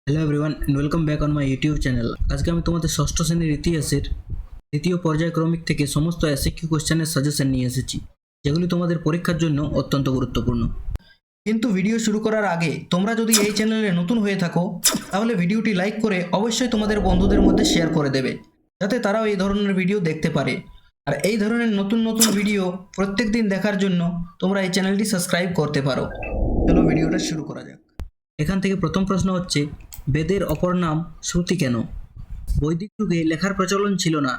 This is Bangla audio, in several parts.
Hello everyone and welcome back on my YouTube channel. আজকে আমি তোমাদের ষষ্ঠ শ্রেণীর ইতিহাসের দ্বিতীয় পর্যায়ক্রমিক থেকে সমস্ত এসএকিউ কোশ্চেনের সাজেশন নিয়ে এসেছি, যেগুলি তোমাদের পরীক্ষার জন্য অত্যন্ত গুরুত্বপূর্ণ। কিন্তু ভিডিও শুরু করার আগে তোমরা যদি এই চ্যানেলে নতুন হয়ে থাকো তাহলে ভিডিওটি লাইক করে অবশ্যই তোমাদের বন্ধুদের মধ্যে শেয়ার করে দেবে, যাতে তারাও এই ধরনের ভিডিও দেখতে পারে। আর এই ধরনের নতুন নতুন ভিডিও প্রত্যেক দিন দেখার জন্য তোমরা এই চ্যানেলটি সাবস্ক্রাইব করতে পারো। চলো ভিডিওটা শুরু করা যাক। এখান থেকে প্রথম প্রশ্ন হচ্ছে, বেদের অপর নাম শ্রুতি কেন? বৈদিক যুগে লেখার প্রচলন ছিল না।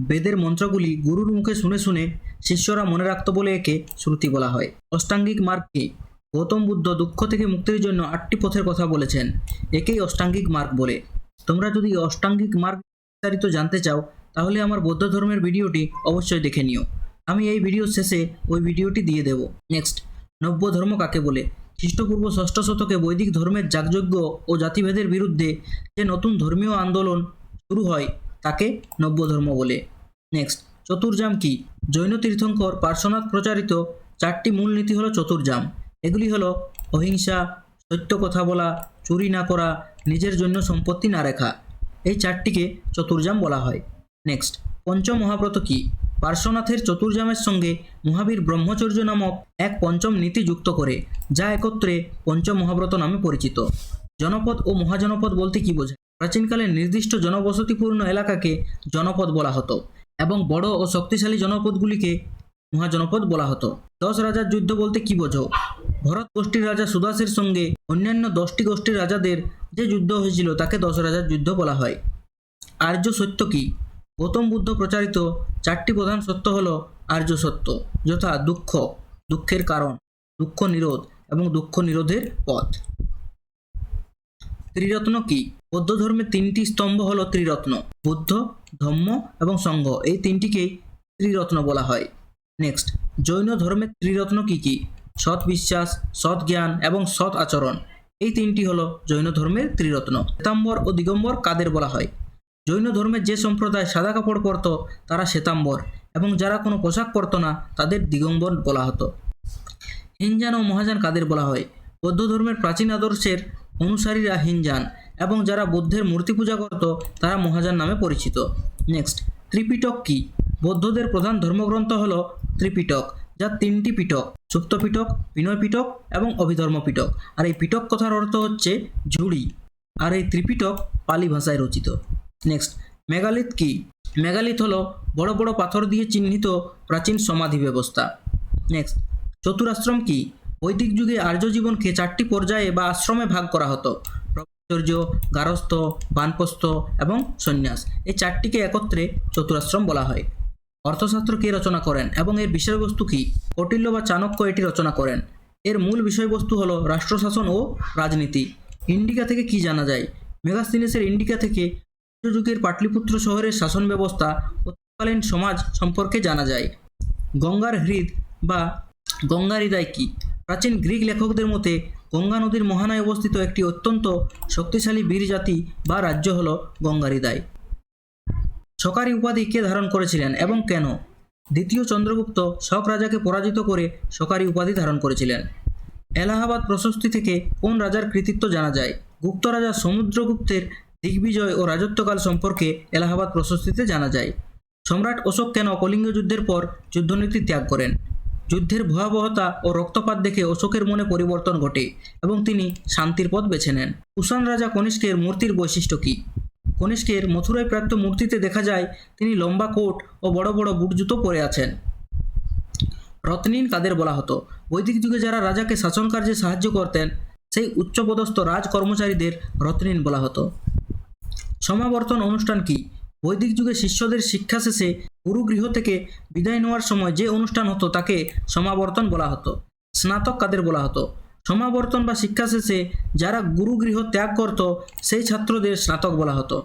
বেদের মন্ত্রগুলি গুরুর মুখে শুনে শুনে শিষ্যরা মনে রাখত বলে একে শ্রুতি বলা হয়। অষ্টাঙ্গিক মার্গকে গৌতম বুদ্ধ দুঃখ থেকে মুক্তির জন্য 8টি পথের কথা বলেছেন, একেই অষ্টাঙ্গিক মার্গ বলে। তোমরা যদি অষ্টাঙ্গিক মার্গ বিস্তারিত জানতে চাও তাহলে আমার বৌদ্ধ ধর্মের ভিডিওটি অবশ্যই দেখে নিও। আমি এই ভিডিওর শেষে ওই ভিডিওটি দিয়ে দেব। নেক্সট, নব্য ধর্ম কাকে বলে? খ্রিস্টপূর্ব ষষ্ঠ শতকে বৈদিক ধর্মের যাগযজ্ঞ ও জাতিভেদের বিরুদ্ধে যে নতুন ধর্মীয় আন্দোলন শুরু হয় তাকে নব্য ধর্ম বলে। নেক্সট, চতুর্জাম কি? জৈন তীর্থঙ্কর পার্শ্বনাথ প্রচারিত 4টি মূল নীতি হলো চতুর্জাম। এগুলি হলো অহিংসা, সত্য কথা বলা, চুরি না করা, নিজের জন্য সম্পত্তি না রাখা। এই 4টিকে চতুর্জাম বলা হয়। নেক্সট, পঞ্চমহাব্রত কি? পার্শ্বনাথের চতুর্জামের সঙ্গে মহাবীর ব্রহ্মচর্য নামক এক পঞ্চম নীতি যুক্ত করে, যা একত্রে পঞ্চমহাব্রত নামে পরিচিত। জনপদ ও মহাজনপদ বলতে কি বোঝায়? প্রাচীনকালে নির্দিষ্ট জনবসতিপূর্ণ এলাকাকে জনপদ বলা হতো এবং বড় ও শক্তিশালী জনপদগুলিকে মহাজনপদ বলা হতো। 10 রাজার যুদ্ধ বলতে কি বোঝো? ভরত গোষ্ঠীর রাজা সুদাসের সঙ্গে অন্যান্য 10টি গোষ্ঠীর রাজাদের যে যুদ্ধ হয়েছিল তাকে 10 রাজার যুদ্ধ বলা হয়। আর্য সত্য কি? গৌতম বুদ্ধ প্রচারিত 4টি প্রধান সত্য হল আর্য সত্য, যথা দুঃখ, দুঃখের কারণ, দুঃখ নিরোধ এবং দুঃখ নিরোধের পথ। ত্রিরত্ন কি? বৌদ্ধ ধর্মের 3টি স্তম্ভ হলো ত্রিরত্ন, বুদ্ধ, ধম্ম এবং সংঘ। এই 3টিকেই ত্রিরত্ন বলা হয়। নেক্সট, জৈন ধর্মের ত্রিরত্ন কি কি? সৎ বিশ্বাস, সৎ জ্ঞান এবং সৎ আচরণ। এই 3টি হলো জৈন ধর্মের ত্রিরত্ন। শ্বেতাম্বর ও দিগম্বর কাদের বলা হয়? জৈন ধর্মের যে সম্প্রদায় সাদা কাপড় পরত তারা শ্বেতাম্বর এবং যারা কোনো পোশাক পরত না তাদের দিগম্বর বলা হতো। হিনজান ও মহাযান কাদের বলা হয়? বৌদ্ধ ধর্মের প্রাচীন আদর্শের অনুসারীরা হিনজান এবং যারা বুদ্ধের মূর্তি পূজা করত তারা মহাযান নামে পরিচিত। নেক্সট, ত্রিপিটক কি? বৌদ্ধদের প্রধান ধর্মগ্রন্থ হল ত্রিপিটক, যা 3টি পিটক, সুপ্ত পিটক, বিনয় পিটক এবং অভিধর্ম পিটক। আর এই পিটক কথার অর্থ হচ্ছে ঝুড়ি, আর এই ত্রিপিটক পালি ভাষায় রচিত। নেক্সট, মেগালিথ কি? মেগালিথ হলো বড় বড় পাথর দিয়ে চিহ্নিত প্রাচীন সমাধি ব্যবস্থা। নেক্সট, চতুরাশ্রম কি? বৈদিক যুগে আর্য জীবনকে 4টি পর্যায়ে বা আশ্রমে ভাগ করা হতো: ব্রহ্মচর্য, গারস্থ, বানপ্রস্থ এবং সন্ন্যাস। এই 4টিকে একত্রে চতুরাশ্রম বলা হয়। অর্থশাস্ত্র কে রচনা করেন এবং এর বিষয়বস্তু কি? কৌটিল্য বা চাণক্য এটি রচনা করেন। এর মূল বিষয়বস্তু হলো রাষ্ট্রশাসন ও রাজনীতি। ইন্ডিকা থেকে কি জানা যায়? মেগাস্তিনিসের ইন্ডিকা থেকে যুগের পাটলিপুত্র শহরের শাসন ব্যবস্থা ও তৎকালীন সমাজ সম্পর্কে জানা যায়। গঙ্গার হ্রদ বা গঙ্গার হৃদয় কি? প্রাচীন গ্রিক লেখকদের মতে গঙ্গা নদীর মোহনায় অবস্থিত একটি অত্যন্ত শক্তিশালী বীর জাতি বা রাজ্য হল গঙ্গার হৃদয়। শকারি উপাধি কে ধারণ করেছিলেন এবং কেন? দ্বিতীয় চন্দ্রগুপ্ত শক রাজাকে পরাজিত করে শকারি উপাধি ধারণ করেছিলেন। এলাহাবাদ প্রশস্তি থেকে কোন রাজার কৃতিত্ব জানা যায়? গুপ্ত রাজা সমুদ্রগুপ্তের দিগ্বিজয় ও রাজত্বকাল সম্পর্কে এলাহাবাদ প্রশস্তিতে জানা যায়। সম্রাট অশোক কেন কলিঙ্গ যুদ্ধের পর যুদ্ধনীতি ত্যাগ করেন? যুদ্ধের ভয়াবহতা ও রক্তপাত দেখে অশোকের মনে পরিবর্তন ঘটে এবং তিনি শান্তির পথ বেছে নেন। কুষাণ রাজা কনিষ্কের মূর্তির বৈশিষ্ট্য কী? কনিষ্কের মথুরায় প্রাপ্ত মূর্তিতে দেখা যায় তিনি লম্বা কোট ও বড় বড় বুট জুতো পরে আছেন। রত্নিন কাদের বলা হতো? বৈদিক যুগে যারা রাজাকে শাসন কার্যে সাহায্য করতেন সেই উচ্চপদস্থ রাজ কর্মচারীদের রত্নিন বলা হতো। সমাবর্তন অনুষ্ঠান কি? বৈদিক যুগে শিষ্যদের শিক্ষা শেষে গুরুগৃহ থেকে বিদায় নেওয়ার সময় যে অনুষ্ঠান হতো তাকে সমাবর্তন বলা হতো। স্নাতক কাদের বলা হতো? সমাবর্তন বা শিক্ষা শেষে যারা গুরুগৃহ ত্যাগ করত সেই ছাত্রদের স্নাতক বলা হতো।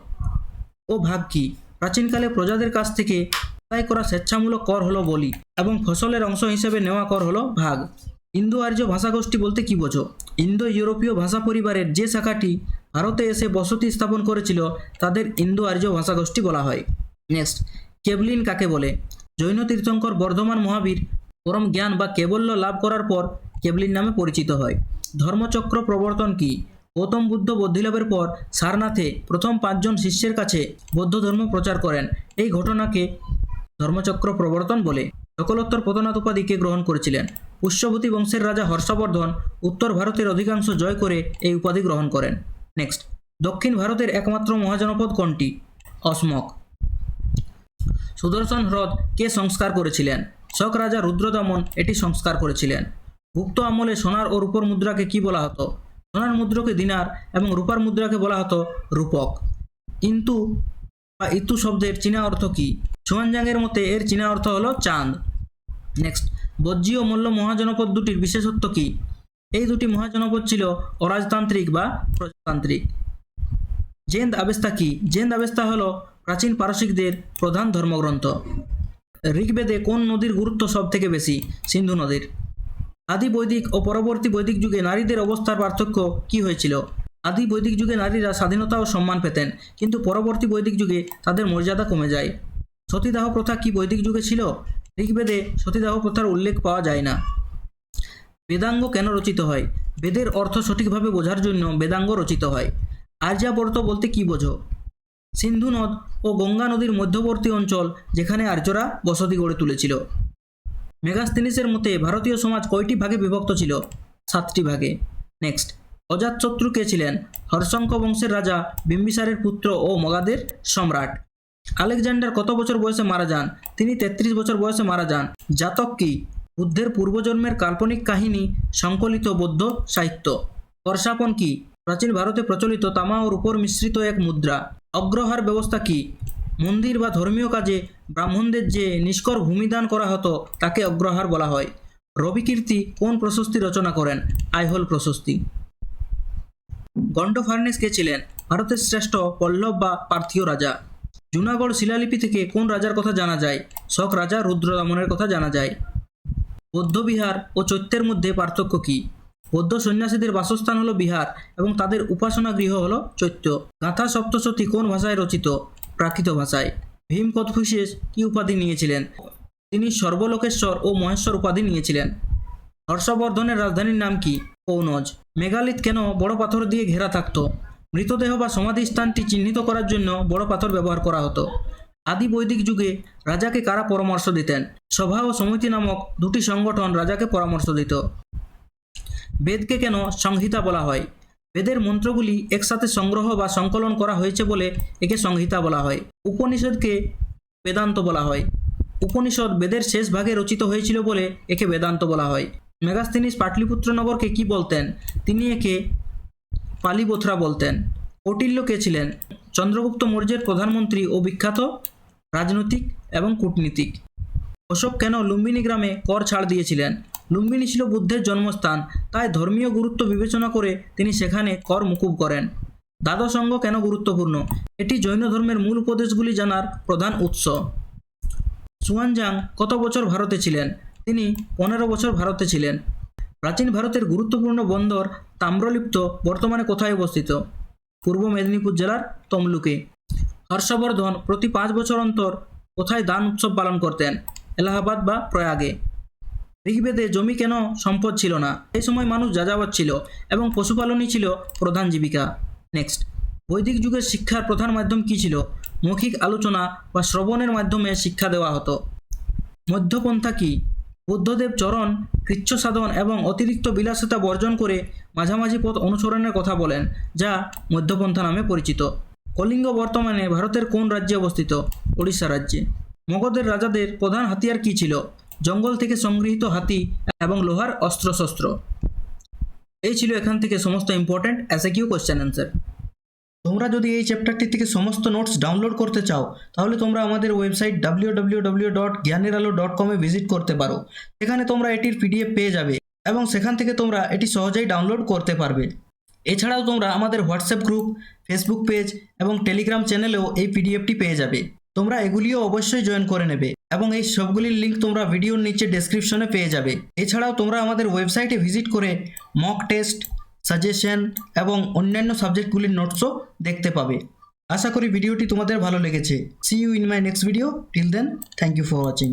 ও ভাগ কি? প্রাচীনকালে প্রজাদের কাছ থেকে আদায় করা স্বেচ্ছামূলক কর হলো বলি এবং ফসলের অংশ হিসেবে নেওয়া কর হলো ভাগ। ইন্দো আর্য ভাষাগোষ্ঠী বলতে কি বোঝো? ইন্দো ইউরোপীয় ভাষা পরিবারের যে শাখাটি ভারতে এসে বসতি স্থাপন করেছিল তাদের ইন্দো আর্য ভাষাগোষ্ঠী বলা হয়। নেক্সট, কেবলিন কাকে বলে? জৈন তীর্থঙ্কর বর্ধমান মহাবীর পরম জ্ঞান বা কেবল্য লাভ করার পর কেবলিন নামে পরিচিত হয়। ধর্মচক্র প্রবর্তন কি? গৌতম বুদ্ধ বুদ্ধিলাভের পর সারনাথে প্রথম 5 জন শিষ্যের কাছে বৌদ্ধ ধর্ম প্রচার করেন। এই ঘটনাকে ধর্মচক্র প্রবর্তন বলে। সকলোত্তর পদনাথ উপাধি কে গ্রহণ করেছিলেন? পুষ্যভূতি বংশের রাজা হর্ষবর্ধন উত্তর ভারতের অধিকাংশ জয় করে এই উপাধি গ্রহণ করেন। নেক্সট, দক্ষিণ ভারতের একমাত্র মহাজনপদ কোনটি? অসমক। সুদর্শন হ্রদ কে সংস্কার করেছিলেন? শক রাজা রুদ্রদমন এটি সংস্কার করেছিলেন। গুপ্ত আমলে সোনার ও রূপর মুদ্রাকে কি বলা হতো? সোনার মুদ্রাকে দিনার এবং রূপার মুদ্রাকে বলা হতো রূপক। ইন্তু বা ইতু শব্দের চীনা অর্থ কি? সুয়ানজাংয়ের মতে এর চীনা অর্থ হলো চাঁদ। নেক্সট, বজ্জী ও মল্ল মহাজনপদ দুটির বিশেষত্ব কি? এই দুটি মহাজনপদ ছিল অরাজতান্ত্রিক বা প্রজাতান্ত্রিক। জেন্দ আবেস্তা কি? জেন্দ আবেস্তা হলো প্রাচীন পারসিকদের প্রধান ধর্মগ্রন্থ। ঋগ্বেদে কোন নদীর গুরুত্ব সব থেকে বেশি? সিন্ধু নদীর। আদি বৈদিক ও পরবর্তী বৈদিক যুগে নারীদের অবস্থার পার্থক্য কি হয়েছিল? আদি বৈদিক যুগে নারীরা স্বাধীনতা ও সম্মান পেতেন, কিন্তু পরবর্তী বৈদিক যুগে তাদের মর্যাদা কমে যায়। সতীদাহ প্রথা কি বৈদিক যুগে ছিল? ঋগ্বেদে সতীদাহ প্রথার উল্লেখ পাওয়া যায় না। বেদাঙ্গ কেন রচিত হয়? বেদের অর্থ সঠিকভাবে বোঝার জন্য বেদাঙ্গ রচিত হয়। আর্যাবর্ত বলতে কি বোঝো? সিন্ধু নদ ও গঙ্গা নদীর মধ্যবর্তী অঞ্চল যেখানে আর্যরা বসতি গড়ে তুলেছিল। মেগাস্থেনিসের মতে ভারতীয় সমাজ কয়টি ভাগে বিভক্ত ছিল? 7টি ভাগে। নেক্সট, অজাতশত্রু কে ছিলেন? হর্ষঙ্ক বংশের রাজা, বিম্বিসারের পুত্র ও মগধের সম্রাট। আলেকজান্ডার কত বছর বয়সে মারা যান? তিনি 33 বছর বয়সে মারা যান। জাতক কি? বুদ্ধের পূর্বজন্মের কাল্পনিক কাহিনী সংকলিত বৌদ্ধ সাহিত্য। করশাপন কি? প্রাচীন ভারতে প্রচলিত তামা ও রূপোর মিশ্রিত এক মুদ্রা। অগ্রহার ব্যবস্থা কি? মন্দির বা ধর্মীয় কাজে ব্রাহ্মণদের যে নিষ্কর ভূমিদান করা হতো তাকে অগ্রহার বলা হয়। রবিকীর্তি কোন প্রশস্তি রচনা করেন? আইহোল প্রশস্তি। গন্ডফার্নেস কে ছিলেন? ভারতের শ্রেষ্ঠ পল্লব বা পার্থীয় রাজা। জুনাগড় শিলালিপি থেকে কোন রাজার কথা জানা যায়? শক রাজা রুদ্রদমনের কথা জানা যায়। বৌদ্ধবিহার ও চৈত্যের মধ্যে পার্থক্য কি? বৌদ্ধ সন্ন্যাসীদের বাসস্থান হলো বিহার এবং তাদের উপাসনা গৃহ হলো চৈত্য। গাথা সপ্তশতী কোন ভাষায় রচিত? প্রাকৃত ভাষায়। ভীম কোদফিসেস কি উপাধি নিয়েছিলেন? তিনি সর্বলোকেশ্বর ও মহেশ্বর উপাধি নিয়েছিলেন। হর্ষবর্ধনের রাজধানীর নাম কি? কৌনজ। মেগালিথ কেন বড় পাথর দিয়ে ঘেরা থাকত? মৃতদেহ বা সমাধি স্থানটি চিহ্নিত করার জন্য বড় পাথর ব্যবহার করা হতো। আদি বৈদিক যুগে রাজাকে কারা পরামর্শ দিতেন? সভা ও সমিতি নামক দুটি সংগঠন রাজাকে পরামর্শ দিত। বেদকে কেন সংহিতা বলা হয়? বেদের মন্ত্রগুলি একসাথে সংগ্রহ বা সংকলন করা হয়েছে বলে একে সংহিতা বলা হয়। উপনিষদকে বেদান্ত বলা হয়। উপনিষদ বেদের শেষ ভাগে রচিত হয়েছিল বলে একে বেদান্ত বলা হয়। মেগাস্থেনিস পাটলিপুত্র নগরকে কি বলতেন? তিনি একে পালিবোথরা বলতেন। কৌটিল্য কে ছিলেন? চন্দ্রগুপ্ত মৌর্যের প্রধানমন্ত্রী ও বিখ্যাত রাজনৈতিক এবং কূটনীতিক। অশোক কেন লুম্বিনী গ্রামে কর ছাড় দিয়েছিলেন? লুম্বিনী ছিল বুদ্ধের জন্মস্থান, তাই ধর্মীয় গুরুত্ব বিবেচনা করে তিনি সেখানে কর মুকুব করেন। দ্বাদশ অঙ্গ কেন গুরুত্বপূর্ণ? এটি জৈন ধর্মের মূল উপদেশগুলি জানার প্রধান উৎস। সুয়ানজাং কত বছর ভারতে ছিলেন? তিনি 15 বছর ভারতে ছিলেন। প্রাচীন ভারতের গুরুত্বপূর্ণ বন্দর তাম্রলিপ্ত বর্তমানে কোথায় অবস্থিত? পূর্ব মেদিনীপুর জেলার তমলুকে। হর্ষবর্ধন প্রতি 5 বছর অন্তর কোথায় দান উৎসব পালন করতেন? এলাহাবাদ বা প্রয়াগে। ঋগ্বেদে জমি কেন সম্পদ ছিল না? এই সময় মানুষ যাযাবর ছিল এবং পশুপালনই ছিল প্রধান জীবিকা। নেক্সট, বৈদিক যুগের শিক্ষার প্রধান মাধ্যম কী ছিল? মৌখিক আলোচনা বা শ্রবণের মাধ্যমে শিক্ষা দেওয়া হতো। মধ্যপন্থা কি? বুদ্ধদেব চরণ কৃচ্ছ সাধন এবং অতিরিক্ত বিলাসিতা বর্জন করে মাঝামাঝি পথ অনুসরণের কথা বলেন, যা মধ্যপন্থা নামে পরিচিত। কলিঙ্গ বর্তমানে ভারতের কোন রাজ্যে অবস্থিত? ওড়িশা রাজ্যে। মগধের রাজাদের প্রধান হাতিয়ার কী ছিল? জঙ্গল থেকে সংগৃহীত হাতি এবং লোহার অস্ত্রশস্ত্র। এই ছিল এখান থেকে সমস্ত ইম্পর্ট্যান্ট এসএকিউ কোশ্চেন অ্যান্সার। তোমরা যদি এই চ্যাপ্টারটি থেকে সমস্ত নোটস ডাউনলোড করতে চাও তাহলে তোমরা আমাদের ওয়েবসাইট www.gyaniralo.com ভিজিট করতে পারো। সেখানে তোমরা এটির পিডিএফ পেয়ে যাবে এবং সেখান থেকে তোমরা এটি সহজেই ডাউনলোড করতে পারবে। এছাড়াও তোমরা আমাদের হোয়াটসঅ্যাপ গ্রুপ, ফেসবুক পেজ এবং টেলিগ্রাম চ্যানেলেও এই পিডিএফটি পেয়ে যাবে। তোমরা এগুলিও অবশ্যই জয়েন করে নেবে এবং এই সবগুলির লিঙ্ক তোমরা ভিডিওর নিচে ডেসক্রিপশনে পেয়ে যাবে। এছাড়াও তোমরা আমাদের ওয়েবসাইটে ভিজিট করে মক টেস্ট, সাজেশন এবং অন্যান্য সাবজেক্টগুলির নোটসও দেখতে পাবে। আশা করি ভিডিওটি তোমাদের ভালো লেগেছে। See you in my next video. Till then, thank you for watching.